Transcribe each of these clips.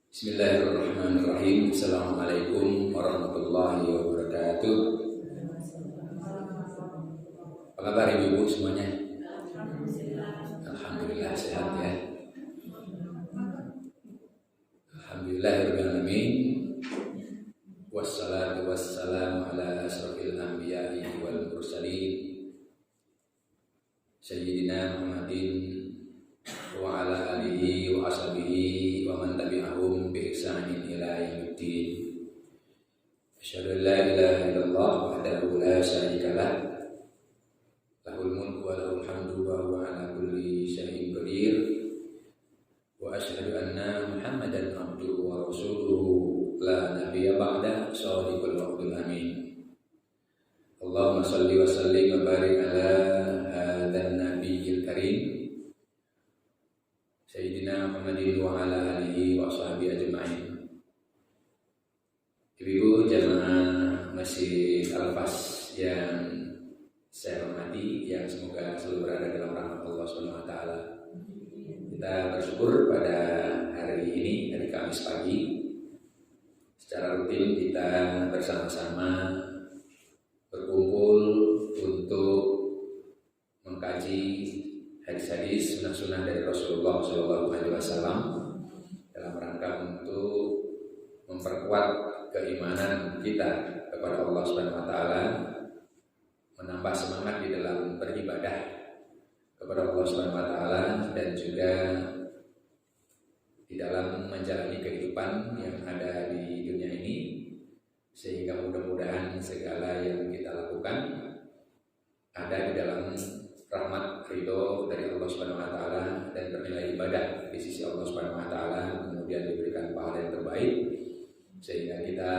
Bismillahirrahmanirrahim. Assalamualaikum warahmatullahi wabarakatuh. Apa kabar ibu-ibu semuanya? Alhamdulillah sehat ya. Alhamdulillahirrahmanirrahim. Wassalatu wassalamu ala asrafil anbiya'i wal mursalin Sayyidina Muhammadin wa ala alihi wa ashabihi wa man tabi'ahum bi ihsanin ila yaumiddin. Asyhadu an la ilaha illallah wahdahu la syarika lah, lahul mulku wa lahul hamdu wa huwa ala kulli syai'in qadir. Wa asyhadu anna Muhammadan abduhu wa rasuluhu la nabiyya ba'da, shadiqul wa'dul amin. Allahumma shalli wa sallim wa barik ala hadzal nabiyil karim Sayyidina Muhammadin wa ala alihi wa sahbihi ajma'in. Ibu jamaah Masjid Al-Fas yang saya hormati, yang semoga selalu berada dalam rahmat Allah Subhanahu wa taala. Kita bersyukur pada hari ini, hari Kamis pagi, secara rutin kita bersama-sama berkumpul untuk mengkaji hadis-hadis sunnah-sunnah dari Rasulullah SAW dalam rangka untuk memperkuat keimanan kita kepada Allah Subhanahu wa taala, menambah semangat di dalam beribadah kepada Allah Subhanahu wa taala, dan juga di dalam menjalani kehidupan yang ada di dunia ini, sehingga mudah-mudahan segala yang kita lakukan ada di dalam rahmat ridho dari Allah Subhanahu wa taala dan bernilai ibadah di sisi Allah Subhanahu wa taala, kemudian diberikan pahala yang terbaik sehingga kita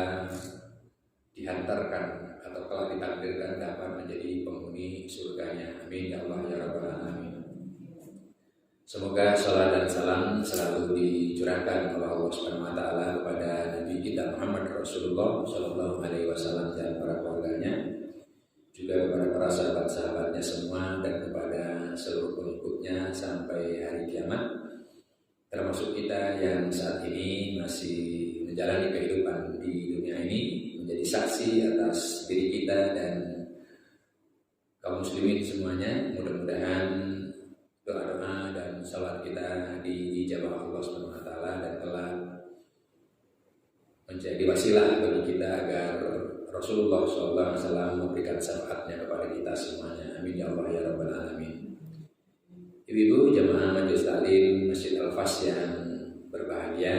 dihantarkan atau kelak ditakdirkan dapat menjadi penghuni surganya. Amin ya Allah ya rabbal alamin. Semoga salat dan salam selalu dicurahkan oleh Allah Subhanahu wa taala kepada Nabi kita Muhammad Rasulullah sallallahu alaihi wasallam dan para keluarganya, juga kepada para sahabat-sahabatnya semua, dan kepada seluruh pengikutnya sampai hari kiamat, termasuk kita yang saat ini masih menjalani kehidupan di dunia ini, menjadi saksi atas diri kita dan kaum muslimin semuanya. Mudah-mudahan doa-doa dan salat kita dijabah Allah Subhanahu wa taala dan telah menjadi wasilah bagi kita agar Rasulullah SAW memberikan syafaatnya kepada kita semuanya. Amin ya Allah ya rabbal alamin. Ibu-ibu jamaah majelis taklim Masjid Al-Fas yang berbahagia,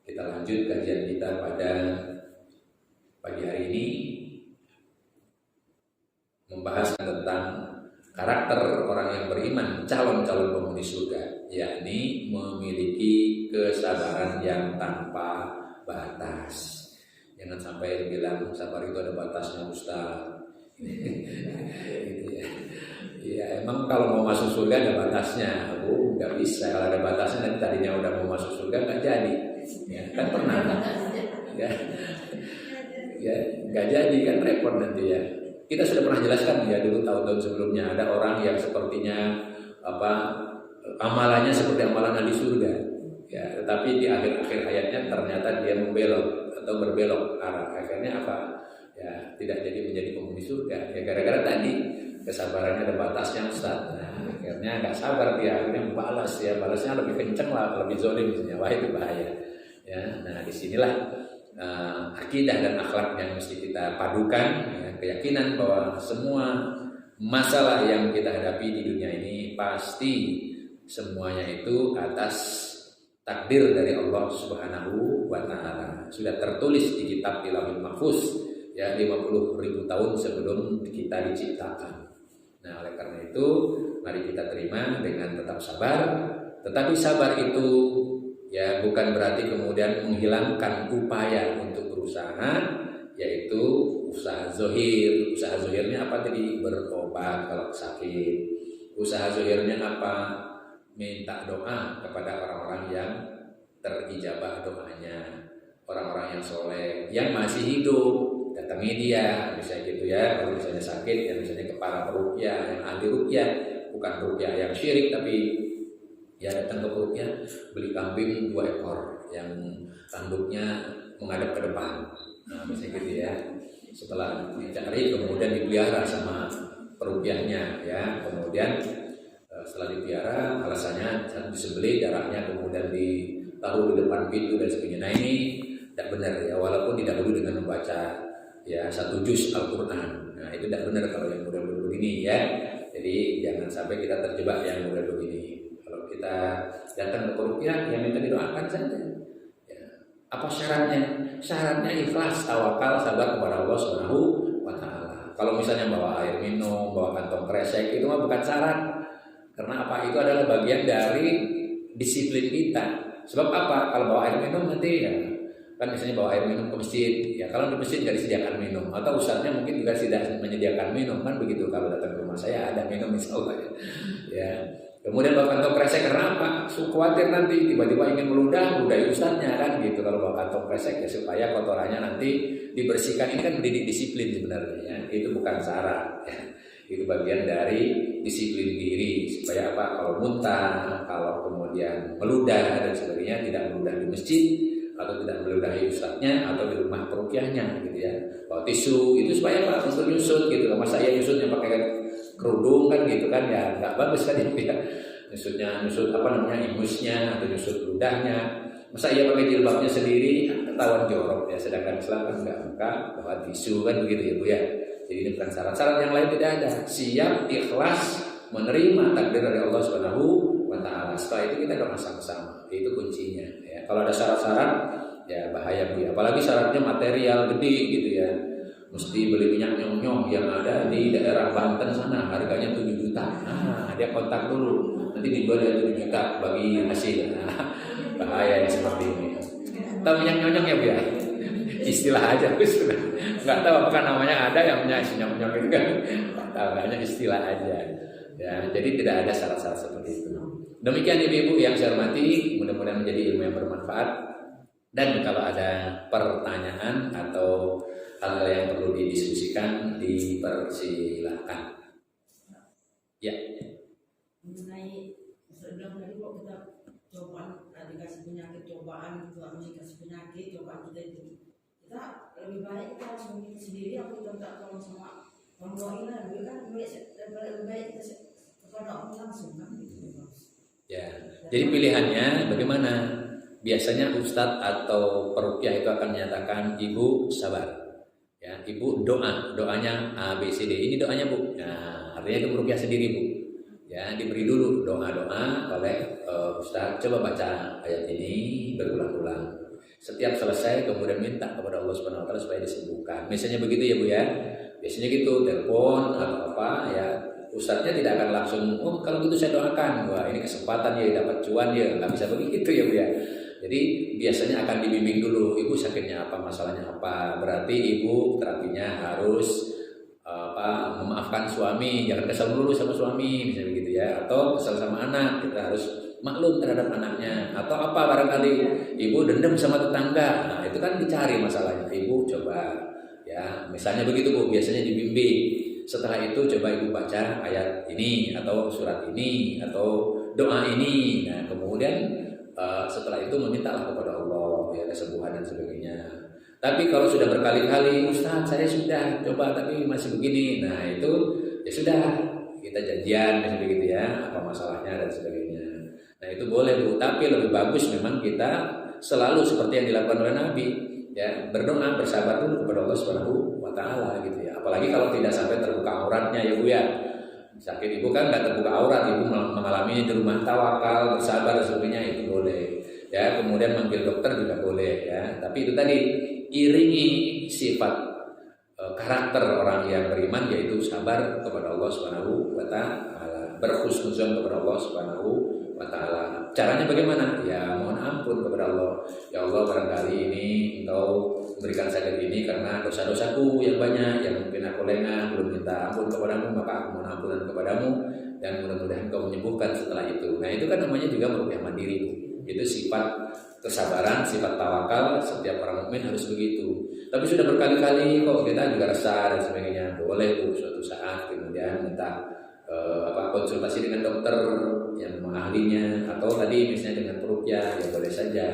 kita lanjut kajian kita pada pagi hari ini, membahas tentang karakter orang yang beriman, calon-calon penghuni surga, yakni memiliki kesabaran yang tanpa batas. Jangan sampai bilang sabar itu ada batasnya Ustaz. Gitu ya. Ya emang kalau mau masuk surga ada batasnya. Nggak bisa. Kalau ada batasnya nanti tadinya udah mau masuk surga nggak jadi. Ya kan pernah. Ya nggak jadi kan, repot nanti ya. Kita sudah pernah jelaskan ya dulu tahun-tahun sebelumnya, ada orang yang sepertinya amalannya seperti amalan ahli surga. Ya, tetapi di akhir-akhir hayatnya ternyata dia membelok atau berbelok arah. Akhirnya apa? Ya, tidak jadi menjadi penghuni surga. Ya gara-gara tadi kesabarannya ada batasnya Ustaz. Nah, akhirnya nggak sabar dia, akhirnya membalas ya, balasnya lebih kenceng lah, lebih zalim misalnya. Wah itu bahaya. Ya, nah disinilah akidah dan akhlak yang mesti kita padukan. Ya, keyakinan bahwa semua masalah yang kita hadapi di dunia ini pasti semuanya itu atas takdir dari Allah Subhanahu wa taala. Sudah tertulis di kitab di Lauhul Mahfuz ya 50.000 tahun sebelum kita diciptakan. Nah, oleh karena itu mari kita terima dengan tetap sabar. Tetapi sabar itu ya bukan berarti kemudian menghilangkan upaya untuk berusaha, yaitu usaha zahir. Usaha zahirnya apa tadi? Berobat kalau sakit. Usaha zahirnya apa? Minta doa kepada orang-orang yang terijabah doanya, orang-orang yang soleh, yang masih hidup, datangi dia, misalnya gitu ya. Kalau misalnya sakit, ya misalnya ke para peruqyah, yang ahli ruqyah, bukan ruqyah yang syirik, tapi Ya datang ke perutnya, beli kambing 2 ekor yang tanduknya menghadap ke depan. Nah, misalnya gitu ya. Setelah dicari kemudian dipelihara sama perupiahnya ya. Kemudian setelah dipelihara alasannya disembelih, darahnya kemudian ditaruh di depan pintu dan sebagainya. Nah ini tidak benar ya, walaupun didahului dengan membaca ya 1 juz Al-Quran. Nah itu tidak benar kalau yang model begini ya. Jadi jangan sampai kita terjebak yang model begini. Kalau kita datang ke perupiah, yang minta didoakan saja. Ya. Apa syaratnya? Syaratnya ikhlas, tawakal, sabar kepada Allah Subhanahu wa Ta'ala. Kalau misalnya bawa air minum, bawa kantong kresek, itu mah bukan syarat. Karena apa? Itu adalah bagian dari disiplin kita. Sebab apa? Kalau bawa air minum nanti ya, kan misalnya bawa air minum ke masjid, ya kalau di masjid nggak disediakan minum, atau ustadznya mungkin juga tidak menyediakan minum, kan begitu. Kalau datang ke rumah saya ada minum insya Allah ya. Kemudian bawa kantong kresek karena apa? Khawatir nanti tiba-tiba ingin meludahi ustadznya kan gitu. Kalau bawa kantong kresek ya supaya kotorannya nanti dibersihkan. Ini kan mendidik disiplin sebenarnya ya. Itu bukan syarat ya. Itu bagian dari disiplin diri supaya apa? Kalau muntah, kalau kemudian meludah dan sebagainya tidak meludah di masjid atau tidak meludahi ustadznya atau di rumah perukiahnya gitu ya. Bawa tisu itu supaya apa? Untuk nyusut gitu. Masa saya nyusutnya pakai kerudung kan gitu kan ya nggak bagus kan itu ya. Nyusut apa namanya imusnya atau nyusut ludahnya. Masa ia pakai jilbabnya sendiri ketahuan jorok ya. Sedangkan Islam kan nggak buka bawa tisu kan begitu ya Bu ya. Jadi ini bukan syarat yang lain tidak ada. Siap ikhlas menerima takdir dari Allah Subhanahu wa Ta'ala. Setelah itu kita doa sama-sama. Itu kuncinya ya. Kalau ada syarat-syarat ya bahaya Bu ya. Apalagi syaratnya material gede gitu ya. Mesti beli minyak nyong-nyong yang ada di daerah Banten sana, harganya 7 juta. Nah, dia kontak dulu. Nanti dijual dia 7 juta bagi hasil. Nah, bahaya yang seperti ini. Tahu minyak nyong-nyong ya Bu ya? Istilah aja sudah. Nggak tahu apakah namanya ada yang punya nyong-nyong itu kan. Tahu hanya istilah aja. Ya, jadi tidak ada syarat-syarat seperti itu. Demikian ibu-ibu yang saya hormati, mudah-mudahan menjadi ilmu yang bermanfaat. Dan kalau ada pertanyaan atau hal-hal yang perlu didiskusikan, dipersilakan. Ya. Mengenai sebelum tadi kok kita cobaan, dikasih penyakit cobaan, Tuhan dikasih penyakit cobaan kita itu, kita lebih baik kita harus memilih sendiri atau kita minta tolong sama orang tua ini, kan lebih baik kita kepada Allah langsung kan gitu. Ya. Jadi pilihannya bagaimana? Biasanya ustadz atau peruqyah itu akan menyatakan ibu sabar, ya ibu doanya A B C D. Ini doanya Bu. Nah artinya itu peruqyah sendiri Bu. Ya diberi dulu doa oleh ustadz. Coba baca ayat ini berulang-ulang. Setiap selesai kemudian minta kepada Allah Subhanahu Wa Taala supaya disembuhkan. Misalnya begitu ya Bu ya. Biasanya gitu telepon atau apa ya. Ustadznya tidak akan langsung, oh kalau gitu saya doakan, wah ini kesempatan ya dapat cuan ya, nggak bisa begitu ya Bu ya. Jadi biasanya akan dibimbing dulu, ibu sakitnya apa, masalahnya apa. Berarti ibu terapinya harus memaafkan suami, jangan kesal dulu sama suami, misalnya begitu ya. Atau kesal sama anak, kita harus maklum terhadap anaknya. Atau apa barangkali ibu dendam sama tetangga, nah itu kan dicari masalahnya. Ibu coba ya, misalnya begitu Bu, biasanya dibimbing. Setelah itu coba ibu baca ayat ini atau surat ini atau doa ini. Nah kemudian setelah itu memintalah kepada Allah ya kesembuhan dan sebagainya. Tapi kalau sudah berkali-kali, Ustaz saya sudah coba tapi masih begini. Nah itu ya sudah kita janjian misalnya begitu ya, apa masalahnya dan sebagainya. Nah itu boleh Bu. Tapi lebih bagus memang kita selalu seperti yang dilakukan oleh Nabi. Ya berdoa bersabar dulu kepada Allah Subhanahu wa Ta'ala gitu ya. Apalagi kalau tidak sampai terbuka auratnya ya Bu ya. Sakit ibu kan nggak terbuka aurat, ibu mengalami di rumah, tawakal, bersabar dan sebagainya itu boleh. Ya kemudian manggil dokter juga boleh ya. Tapi itu tadi iringi sifat karakter orang yang beriman yaitu sabar kepada Allah Subhanahu wa Ta'ala, berkhusnuzon kepada Allah Subhanahu wa Ta'ala. Caranya bagaimana? Ya mohon ampun kepada Allah. Ya Allah barangkali ini Engkau berikan sakit ini karena dosa-dosaku yang banyak, yang mungkin aku lengah, belum minta ampun kepadamu, maka aku mohon ampunan kepadamu dan mudah-mudahan Engkau menyembuhkan setelah itu. Nah itu kan namanya juga meruqyah mandiri Bu. Itu sifat kesabaran, sifat tawakal, setiap orang mukmin harus begitu. Tapi sudah berkali-kali kok kita juga resah dan sebagainya, boleh Bu suatu saat kemudian minta konsultasi dengan dokter yang memang ahlinya, atau tadi misalnya dengan peruqyah ya boleh saja.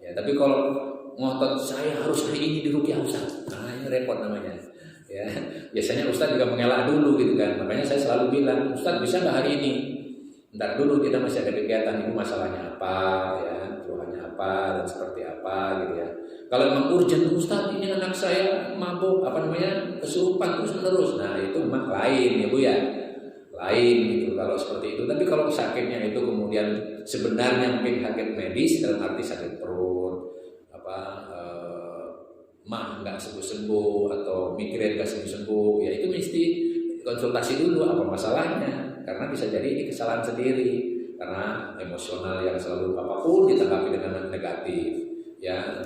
Ya, tapi kalau ngotot saya harus hari ini diruqyah Ustaz, nah ini repot namanya. Ya, biasanya Ustaz juga mengelak dulu gitu kan. Makanya saya selalu bilang, Ustaz bisa nggak hari ini? Ntar dulu kita masih ada kegiatan, itu masalahnya apa, ya, keluhannya apa dan seperti apa gitu ya. Kalau memang urgent, Ustaz ini anak saya mabuk, kesurupan terus menerus, nah itu memang lain ya Bu ya, lain gitu kalau seperti itu. Tapi kalau sakitnya itu kemudian sebenarnya mungkin sakit medis dalam arti sakit perut, mah nggak sembuh-sembuh atau migrain nggak sembuh-sembuh, ya itu mesti konsultasi dulu apa masalahnya, karena bisa jadi ini kesalahan sendiri karena emosional yang selalu apapun ditanggapi dengan negatif, ya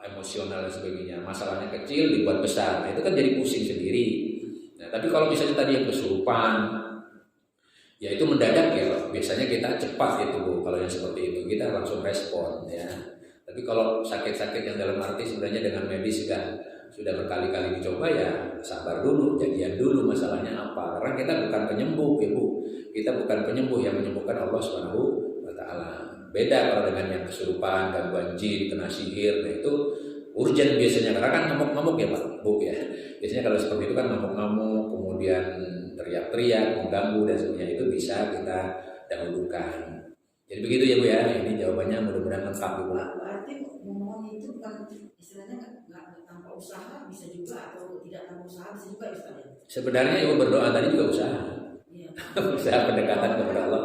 emosional dan sebagainya. Masalahnya kecil dibuat besar, nah itu kan jadi pusing sendiri. Nah, tapi kalau misalnya tadi yang kesurupan, ya itu mendadak ya, biasanya kita cepat gitu Bu. Kalau yang seperti itu kita langsung respon ya. Tapi kalau sakit-sakit yang dalam arti sebenarnya dengan medis sudah berkali-kali dicoba, ya sabar dulu, jadian dulu masalahnya apa. Karena kita bukan penyembuh ya Bu. Kita bukan penyembuh, yang menyembuhkan Allah Subhanahu wa taala. Beda kalau dengan yang kesurupan, gangguan jin, kena sihir, nah itu urgent biasanya karena kan ngamuk-ngamuk ya Pak Bu ya. Biasanya kalau seperti itu kan ngamuk-ngamuk, kemudian teriak-teriak, mengganggu dan sebagainya, itu bisa kita dahulukan. Jadi begitu ya Bu ya. Ini jawabannya mudah-mudahan lengkap Bu. Berarti memohon itu kan istilahnya nggak tanpa usaha bisa juga, atau tidak tanpa usaha bisa juga istilahnya. Sebenarnya Ibu berdoa tadi juga usaha. Iya. Usaha pendekatan kepada Allah.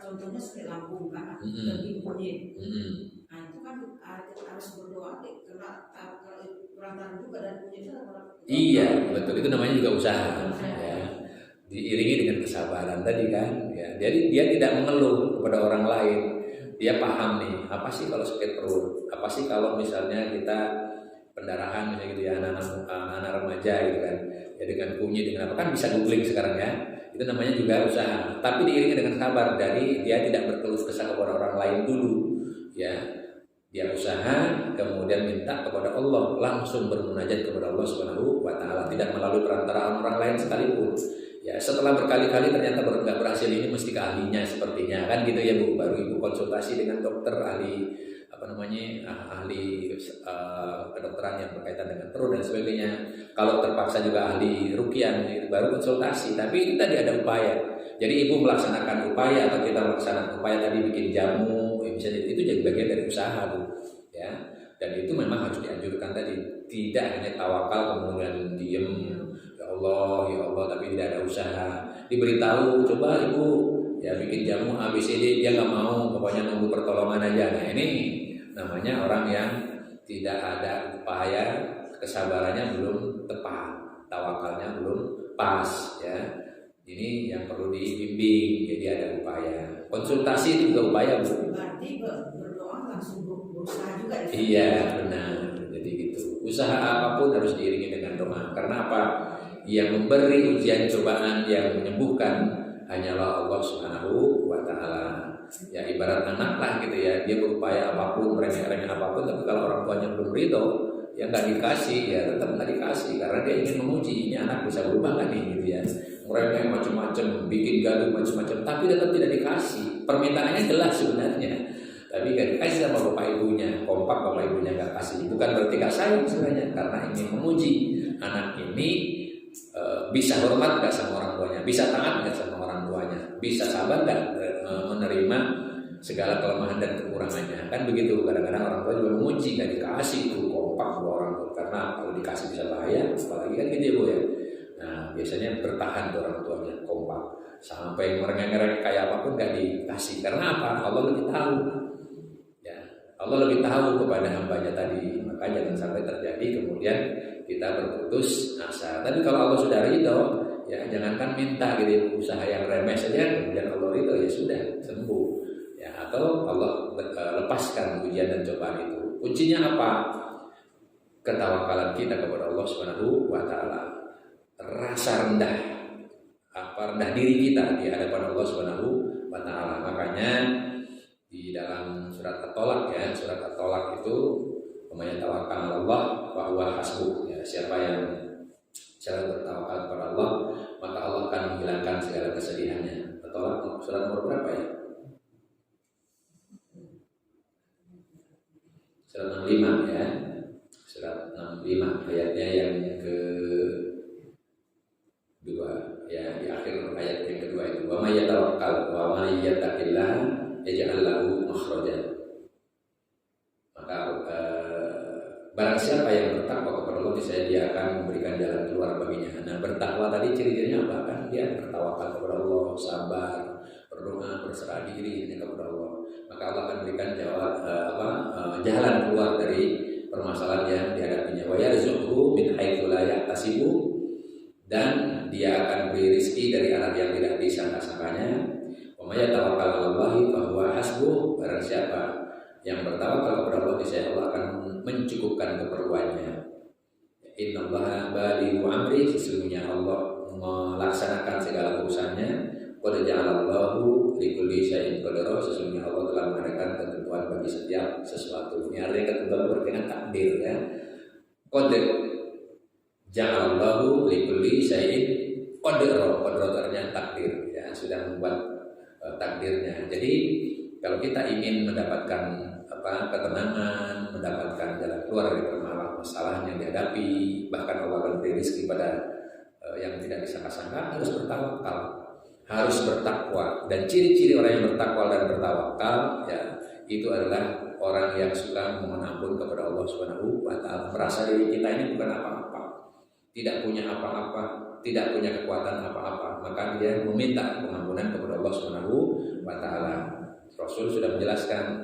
Contohnya seperti lambung kan, lebih kunyit. Nah itu kan harus berdoa, karena kalau kurang tahan juga dan kunyitnya orang. Iya betul, itu namanya juga usaha. Ya. Diiringi dengan kesabaran tadi kan. Ya. Jadi dia tidak mengeluh kepada orang lain. Dia paham nih, apa sih kalau sakit perut? Apa sih kalau misalnya kita pendarahan misalnya gitu ya, anak-anak remaja gitu kan. Ya dengan kunyit, dengan apa, kan bisa googling sekarang ya. Itu namanya juga usaha, tapi diiringi dengan sabar. Dari dia tidak berkeluh kesah kepada orang lain dulu, ya dia usaha, kemudian minta kepada Allah, langsung bermunajat kepada Allah Subhanahu wa taala, tidak melalui perantaraan orang lain sekalipun. Ya setelah berkali-kali ternyata nggak berhasil, ini mesti ke ahlinya sepertinya kan gitu ya Bu. Baru Ibu konsultasi dengan dokter ahli ahli kedokteran yang berkaitan dengan perut dan sebagainya. Kalau terpaksa juga ahli ruqyah, baru konsultasi. Tapi itu tadi ada upaya. Jadi Ibu melaksanakan upaya, atau kita melaksanakan upaya tadi bikin jamu, misalnya itu jadi bagian dari usaha Bu. Ya. Dan itu memang harus dianjurkan tadi. Tidak hanya tawakal kemudian diem, ya Allah, tapi tidak ada usaha. Diberitahu, coba Ibu ya bikin jamu ABCD, dia nggak mau, pokoknya nunggu pertolongan aja. Nah ini namanya orang yang tidak ada upaya, kesabarannya belum tepat, tawakalnya belum pas ya. Ini yang perlu dibimbing, jadi ada upaya. Konsultasi itu juga upaya Bu. Berarti berdoa langsung berusaha juga ya? Iya benar, jadi gitu. Usaha apapun harus diiringi dengan doa. Karena apa? Yang memberi ujian cobaan, yang menyembuhkan hanyalah Allah Subhanahu wa taala. Ya ibarat anak lah gitu ya, dia berupaya apapun, remeh-remeh apapun, tapi kalau orang tuanya belum ridho, ya nggak dikasih, ya tetap nggak dikasih, karena dia ingin menguji ini anak bisa berubah nggak nih gitu ya. Meremeh macam-macam, bikin gaduh macam-macam, tapi tetap tidak dikasih. Permintaannya jelas sebenarnya, tapi nggak dikasih sama bapak ibunya, kompak bapak ibunya nggak kasih. Bukan berarti nggak sayang sebenarnya, karena ingin menguji anak ini bisa hormat nggak sama orang tuanya, bisa taat nggak sama orang tuanya, bisa sabar nggak menerima segala kelemahan dan kekurangannya. Kan begitu, kadang-kadang orang tua juga menguji, nggak dikasih itu kompak sama orang tua, karena kalau dikasih bisa bahaya, apalagi kan gitu ya Bu ya. Nah biasanya bertahan tuh orang tuanya, kompak, sampai merengek-rengek kayak apapun nggak dikasih. Karena apa? Allah lebih tahu. Ya, Allah lebih tahu kepada hambanya tadi. Maka jangan sampai terjadi kemudian kita berputus asa. Tapi kalau Allah sudah ridho, ya jangankan minta gitu, usaha yang remeh saja kemudian Allah ridho, ya sudah sembuh. Ya atau Allah lepaskan ujian dan cobaan itu. Kuncinya apa? Ketawakalan kita kepada Allah Subhanahu wa taala. Rasa rendah, rendah diri kita di hadapan Allah Subhanahu wa taala. Makanya di dalam surat At-Tolak ya, surat At-Tolak itu namanya tawakal Allah wa huwa hasbuh. Ya, siapa yang bertawakal kepada Allah, maka Allah akan menghilangkan segala kesedihannya. At-Tolak surat nomor berapa ya? Surat 65 ya. Surat 65 ayatnya yang kedua ya, di akhir ayat yang kedua itu wa may yatawakkal wa may yattaqillah yaj'al lahu makhraja. Maka barang siapa yang bertakwa kepada Allah, niscaya dia akan memberikan jalan keluar baginya. Nah, bertakwa tadi ciri-cirinya apa? Kan dia bertawakal kepada Allah, sabar, berdoa, berserah diri kepada Allah. Maka Allah akan berikan jalan keluar dari permasalahan yang dihadapinya. Wa yarzuqhu min haitsu la yahtasibu, dan dia akan beri rezeki dari arah yang tidak disangka-sangkanya. Wa may yatawakkal 'alallahi fa huwa hasbuh. Barang siapa yang bertawakal kepada Allah, niscaya Allah akan mencukupkan keperluannya. Innallaha balighu amri, sesungguhnya Allah melaksanakan segala urusannya. Qad ja'alallahu likulli syai'in qadara, sesungguhnya Allah telah mengadakan ketentuan bagi setiap sesuatu. Ini artinya ketentuan berkaitan takdir ya. Qad ja'alallahu likulli syai'in qadara, qadarnya takdir ya, sudah membuat takdirnya. Jadi kalau kita ingin mendapatkan ketenangan, mendapatkan jalan keluar dari permasalahan yang dihadapi, bahkan Allah akan beri rezeki pada yang tidak disangka-sangka, harus bertawakal, harus bertakwa. Dan ciri-ciri orang yang bertakwa dan bertawakal ya, itu adalah orang yang suka memohon ampun kepada Allah Subhanahu wa taala, merasa diri kita ini bukan apa-apa, tidak punya apa-apa, tidak punya kekuatan apa-apa, maka dia meminta pengampunan kepada Allah Subhanahu wa taala. Rasul sudah menjelaskan,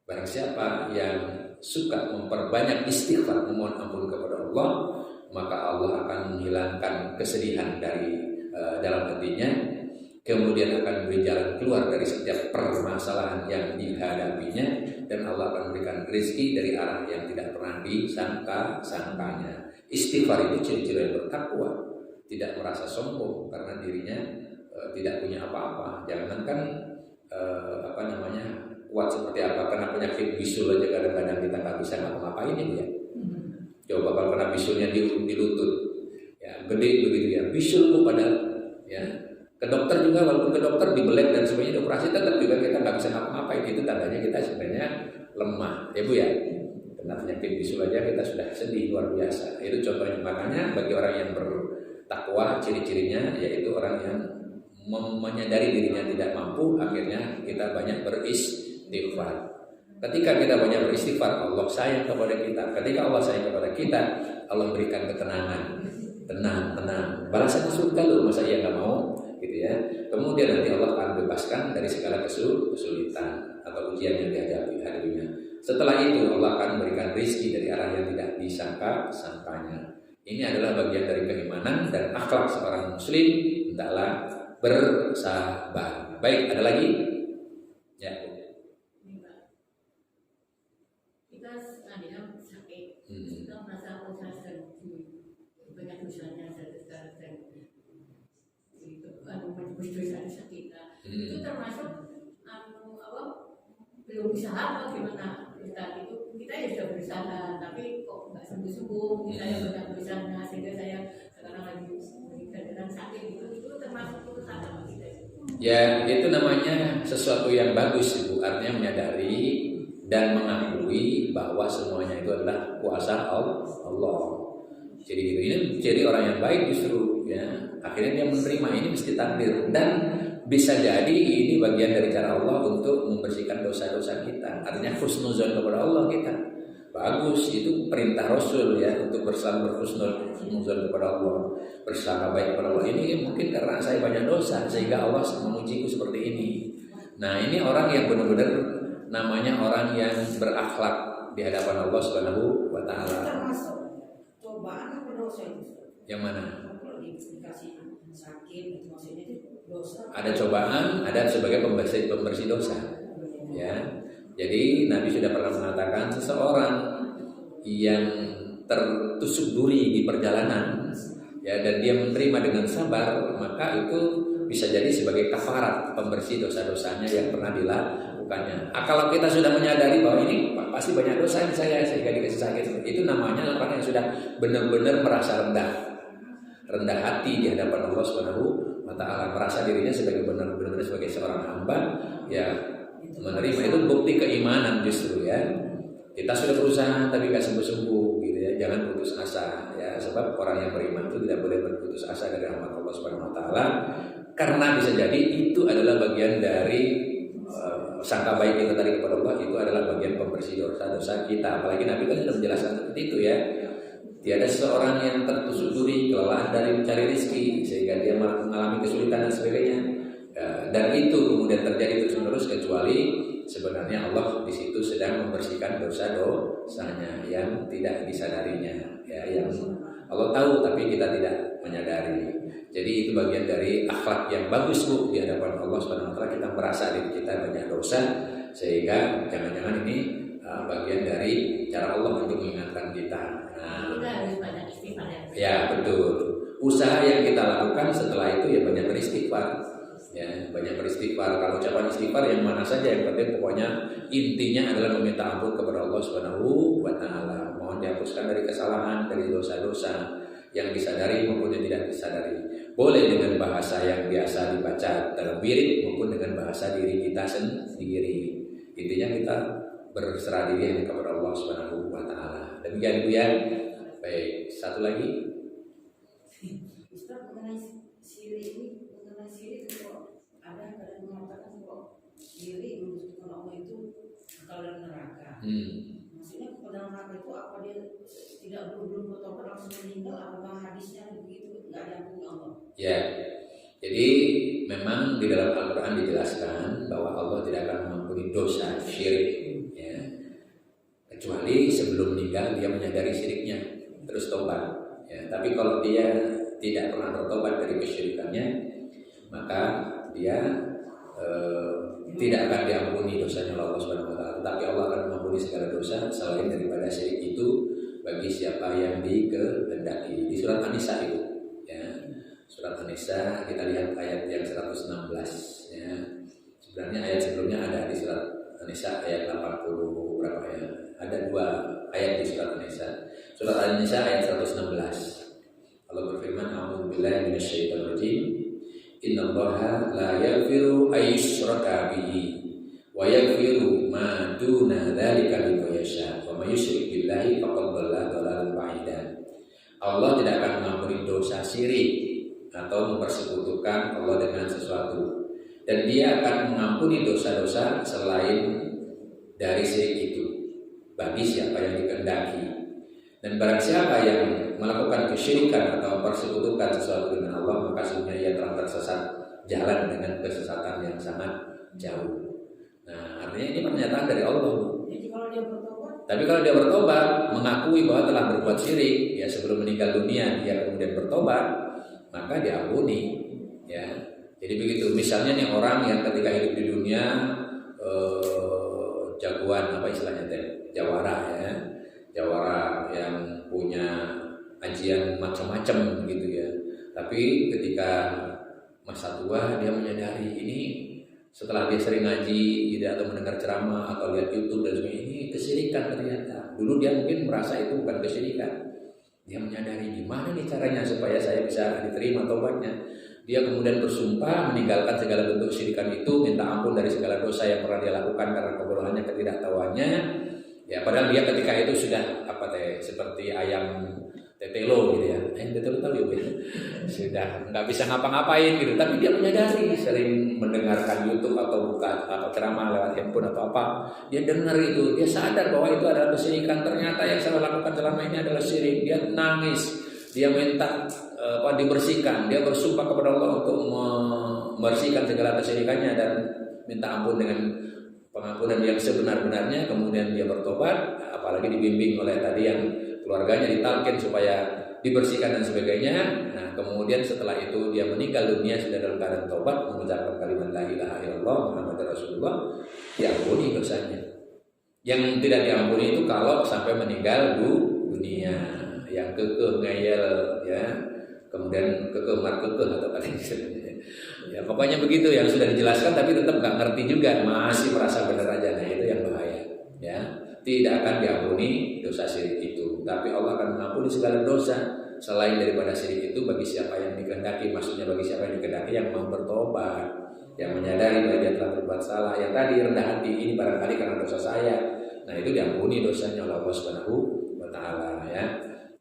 barang siapa yang suka memperbanyak istighfar, memohon ampun kepada Allah, maka Allah akan menghilangkan kesedihan dari dalam hatinya, kemudian akan beri jalan keluar dari setiap permasalahan yang dihadapinya, dan Allah akan memberikan rezeki dari arah yang tidak pernah disangka-sangkanya. Istighfar itu ciri-ciri yang bertakwa, tidak merasa sombong karena dirinya tidak punya apa-apa. Jangankan kuat seperti apa, karena penyakit bisul aja kadang-kadang kita nggak bisa ngapa-ngapain ya. Coba kalau kena bisulnya di lutut, ya gede begitu ya, bisul kok padahal ya. Ke dokter juga, walaupun ke dokter dibelek dan semuanya dioperasi, tetap juga kita nggak bisa ngapa-ngapain. Itu tandanya kita sebenarnya lemah, ya Bu ya. Kena penyakit bisul aja kita sudah sedih luar biasa. Itu contohnya. Makanya bagi orang yang bertakwa, ciri-cirinya yaitu orang yang menyadari dirinya tidak mampu, akhirnya kita banyak beristighfar. Ketika kita banyak beristighfar, Allah sayang kepada kita. Ketika Allah sayang kepada kita, Allah berikan ketenangan. Tenang. Balasannya surga loh, masa ia nggak mau? Gitu ya. Kemudian nanti Allah akan bebaskan dari segala kesulitan atau ujian yang dihadapi harinya. Setelah itu Allah akan memberikan rezeki dari arah yang tidak disangka-sangkanya. Ini adalah bagian dari keimanan dan akhlak seorang muslim, hendaklah bersabar. Baik, ada lagi? Ya. Kita ada sakit, kita merasa saya banyak dosanya, saya itu menembus dosa kita. Itu termasuk belum usaha atau gimana? Ustaz, itu kita ya sudah berusaha, tapi kok nggak sembuh-sembuh. Kita yang banyak dosanya, sehingga saya sekarang lagi kadang sakit itu termasuk usaha apa kita? Ya, itu namanya sesuatu yang bagus Ibu, artinya menyadari dan mengakui bahwa semuanya itu adalah kuasa Allah. Jadi ini jadi orang yang baik justru ya. Akhirnya dia menerima ini mesti takdir, dan bisa jadi ini bagian dari cara Allah untuk membersihkan dosa-dosa kita. Artinya husnuzon kepada Allah kita. Bagus, itu perintah Rasul ya, untuk berselalu berhusnuzon kepada Allah, bersangka baik kepada Allah. Ini mungkin karena saya banyak dosa sehingga Allah mengujiku seperti ini. Nah, ini orang yang benar-benar namanya orang yang berakhlak di hadapan Allah Subhanahu wa taala. Termasuk cobaan apa dosa itu? Yang mana? Kalau dikasih sakit itu maksudnya itu dosa. Ada cobaan, ada sebagai pembersih dosa. Ya. Jadi Nabi sudah pernah mengatakan seseorang yang tertusuk duri di perjalanan ya, dan dia menerima dengan sabar, maka itu bisa jadi sebagai kafarat pembersih dosa-dosanya yang pernah dilakukannya. Kalau kita sudah menyadari bahwa ini pasti banyak dosa yang saya sehingga dikasih sakit, itu namanya orang yang sudah benar-benar merasa rendah hati di hadapan Allah Subhanahu wa ta'ala, merasa dirinya sebagai benar-benar sebagai seorang hamba, ya menerima itu bukti keimanan justru ya. Kita sudah berusaha tapi nggak sembuh-sembuh gitu ya. Jangan putus asa ya, sebab orang yang beriman itu tidak boleh berputus asa dari rahmat Allah Subhanahu wa taala, karena bisa jadi itu adalah bagian dari sangka baik kita tadi kepada Allah, itu adalah bagian pembersih dosa-dosa kita. Apalagi Nabi kan sudah menjelaskan seperti itu ya. Tiada seorang yang tertusuk duri, kelelahan dari mencari rezeki sehingga dia mengalami kesulitan dan sebagainya. Dan itu kemudian terjadi terus-menerus kecuali sebenarnya Allah di situ sedang membersihkan dosa-dosanya yang tidak disadarinya, ya, yang Allah tahu tapi kita tidak menyadari. Jadi itu bagian dari akhlak yang bagus Bu di hadapan Allah Subhanahu wa taala, kita merasa diri kita banyak dosa sehingga jangan-jangan ini bagian dari cara Allah untuk mengingatkan kita. Nah, kita harus banyak istighfar ya. Ya betul. Usaha yang kita lakukan setelah itu ya banyak beristighfar. Ya, banyak beristighfar. Kalau ucapan istighfar yang mana saja, yang penting pokoknya intinya adalah meminta ampun kepada Allah Subhanahu wa taala. Mohon dihapuskan dari kesalahan, dari dosa-dosa yang disadari maupun yang tidak disadari. Boleh dengan bahasa yang biasa dibaca dalam wirid maupun dengan bahasa diri kita sendiri. Intinya kita berserah diri hanya kepada Allah Subhanahu wa taala. Demikian Bu ya. Baik, satu lagi. Ustaz, mengenai syirik kok ada yang mengatakan kok syirik menunjukkan Allah itu kekal dalam neraka. Maksudnya kekal dalam neraka itu apa dia tidak belum bertobat langsung meninggal? Apakah hadisnya begitu nggak diampuni Allah? Ya, jadi memang di dalam Al-Quran dijelaskan bahwa Allah tidak akan mengampuni dosa syirik, ya, kecuali sebelum meninggal dia menyadari syiriknya terus tobat. Ya, tapi kalau dia tidak pernah bertobat dari kesyirikannya, maka dia tidak akan diampuni dosanya oleh Allah Subhanahu wa taala. Tapi Allah akan mengampuni segala dosa selain daripada syirik itu bagi siapa yang dikehendaki. Di surat An-Nisa itu, ya. Surat An-Nisa kita lihat ayat yang 116, ya. Sebenarnya ayat sebelumnya ada di surat An-Nisa ayat 80 berapa ya? Ada 2 ayat di surat An-Nisa. Surat An-Nisa ayat 116. Allah berfirman, "A'udzubillahi minasyaitonir rajim. Innallaha la yaghfiru ayyushraka bihi wa yaghfiru ma duna dzalika liman yasha wa may yusyrik billahi faqad dhalla dhalalan ba'ida." Allah tidak akan mengampuni dosa syirik atau mempersekutukan Allah dengan sesuatu, dan Dia akan mengampuni dosa-dosa selain dari syirik itu bagi siapa yang dikehendaki. Dan barang siapa yang melakukan kesyirikan atau mempersekutukan sesuatu dengan Allah, maka sesungguhnya ia telah tersesat jalan dengan kesesatan yang sangat jauh. Nah, artinya ini pernyataan dari Allah. Jadi kalau dia bertobat, tapi kalau dia bertobat, mengakui bahwa telah berbuat syirik, ya sebelum meninggal dunia dia kemudian bertobat, maka diampuni. Ya, jadi begitu. Misalnya nih orang yang ketika hidup di dunia jagoan apa istilahnya jawara ya. Jawara yang punya ajian macam-macam gitu ya. Tapi ketika masa tua dia menyadari ini, setelah dia sering ngaji gitu, atau mendengar ceramah atau lihat YouTube dan sebagainya, ini kesyirikan ternyata. Dulu dia mungkin merasa itu bukan kesyirikan. Dia menyadari gimana nih caranya supaya saya bisa diterima taubatnya. Dia kemudian bersumpah meninggalkan segala bentuk syirikan itu, minta ampun dari segala dosa yang pernah dia lakukan karena kebodohannya, ketidaktahuannya. Ya, padahal dia ketika itu sudah seperti ayam tetelo gitu ya. Ayam tetelo tahu ya, sudah nggak bisa ngapa-ngapain gitu. Tapi dia menyadari, sering mendengarkan YouTube atau buka atau ceramah lewat handphone atau apa, dia dengar itu, dia sadar bahwa itu adalah kesyirikan. Ternyata yang saya lakukan selama ini adalah syirik. Dia nangis, dia minta dibersihkan. Dia bersumpah kepada Allah untuk membersihkan segala kesyirikannya dan minta ampun dengan pengampunan yang sebenar-benarnya. Kemudian dia bertobat, apalagi dibimbing oleh tadi yang keluarganya ditalkin supaya dibersihkan dan sebagainya. Nah, kemudian setelah itu dia meninggal dunia sudah dalam keadaan tobat, mengucapkan kalimat la ilaha illallah Muhammadur Rasulullah, diampuni dosanya. Yang tidak diampuni itu kalau sampai meninggal dunia, yang kekeh ngeyel ya, kemudian kekeh atau apa istilahnya. Ya, pokoknya begitu yang sudah dijelaskan tapi tetap nggak ngerti juga, masih merasa benar aja. Nah, itu yang bahaya. Ya, tidak akan diampuni dosa syirik itu, tapi Allah akan mengampuni segala dosa selain daripada syirik itu bagi siapa yang dikehendaki, maksudnya bagi siapa yang dikehendaki yang mau bertobat, yang menyadari bahwa dia telah berbuat salah, yang tadi rendah hati ini barangkali karena dosa saya, nah itu diampuni dosanya oleh Allah Subhanahu wa taala ya.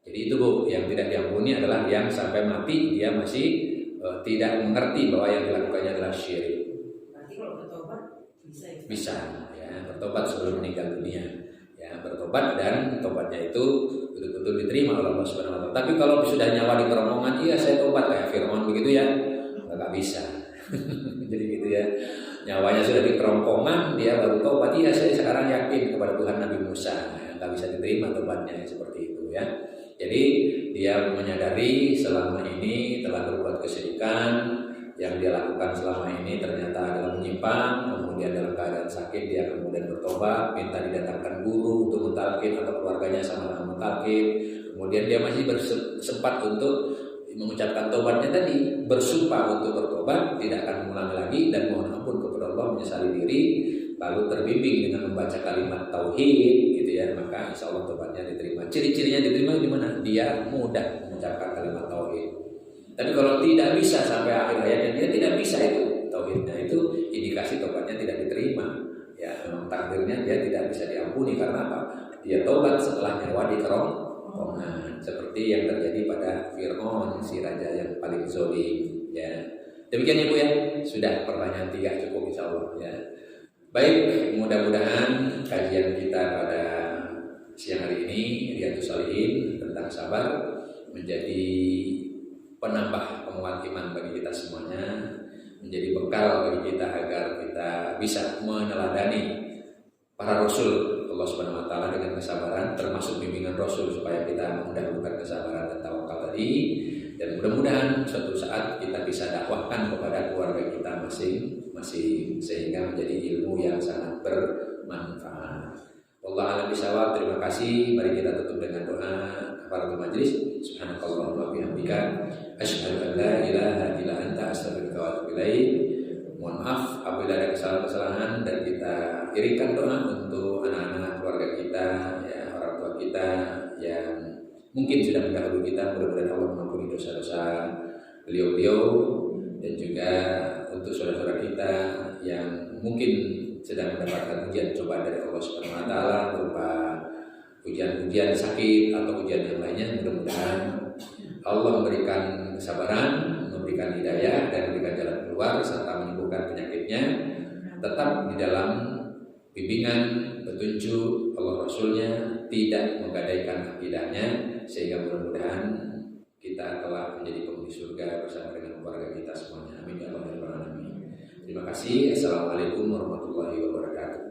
Jadi itu Bu, yang tidak diampuni adalah yang sampai mati dia masih tidak mengerti bahwa yang dilakukannya adalah syirik. Berarti kalau bertobat bisa ya? Bisa ya, bertobat sebelum meninggal dunia. Ya, bertobat dan tobatnya itu betul-betul diterima oleh Allah Subhanahu wa taala. Tapi kalau sudah nyawa di kerongkongan, iya saya tobat kayak Fir'aun begitu ya, nggak bisa. Jadi gitu ya. Nyawanya sudah di kerongkongan, dia baru tobat. Iya saya sekarang yakin kepada Tuhan Nabi Musa. Ya, nggak bisa diterima tobatnya seperti itu ya. Jadi dia menyadari selama ini telah berbuat kesyirikan, yang dia lakukan selama ini ternyata adalah menyimpang, kemudian dalam keadaan sakit dia kemudian bertobat, minta didatangkan guru untuk mentalkin atau keluarganya sama-sama mentalkin, kemudian dia masih sempat untuk mengucapkan tobatnya tadi, bersumpah untuk bertobat, tidak akan mengulangi lagi dan mohon ampun kepada Allah, menyesali diri, lalu terbimbing dengan membaca kalimat tauhid, gitu ya, maka insya Allah tobatnya diterima. Ciri-cirinya diterima di mana? Dia mudah mengucapkan kalimat tauhid. Tapi kalau tidak bisa sampai akhir hayatnya, dia tidak bisa itu tauhidnya, itu indikasi tobatnya tidak diterima. Ya, memang takdirnya dia tidak bisa diampuni karena apa? Dia tobat setelah nyawa di kerongkongan, seperti yang terjadi pada Fir'aun, si raja yang paling zalim. Ya, demikian ya Bu ya. Sudah pertanyaan 3 cukup insya Allah. Ya. Baik, mudah-mudahan kajian kita pada siang hari ini Riyadhus Shalihin tentang sabar menjadi penambah penguat iman bagi kita semuanya, menjadi bekal bagi kita agar kita bisa meneladani para rasul Allah Subhanahu wa taala dengan kesabaran, termasuk bimbingan rasul supaya kita mendahulukan kesabaran dan tawakal tadi, dan mudah-mudahan suatu saat kita bisa dakwahkan kepada keluarga kita masing-masing sehingga menjadi ilmu yang sangat bermanfaat. Wallahu a'lam bishawab. Terima kasih. Mari kita tutup dengan doa kafaratul majelis. Subhanakallahumma wa bihamdika asyhadu an la ilaha illa anta astaghfiruka wa atubu ilaik. Mohon maaf apabila ada kesalahan-kesalahan, dan kita irinkan doa untuk anak-anak keluarga kita, ya, orang tua kita yang mungkin sudah mendahului kita. Mudah-mudahan Allah mengampuni dosa-dosa beliau-beliau, dan juga untuk saudara-saudara kita yang mungkin sedang mendapatkan ujian cobaan dari Allah Subhanahu wa taala berupa ujian-ujian sakit atau ujian yang lainnya. Mudah-mudahan Allah memberikan kesabaran, memberikan hidayah, dan memberikan jalan keluar serta menyembuhkan penyakitnya, tetap di dalam bimbingan petunjuk Allah Rasulnya, tidak menggadaikan akidahnya, sehingga mudah-mudahan kita telah menjadi penghuni surga bersama dengan keluarga kita semuanya. Amin ya rabbal alamin. Terima kasih. Assalamualaikum warahmatullahi wabarakatuh.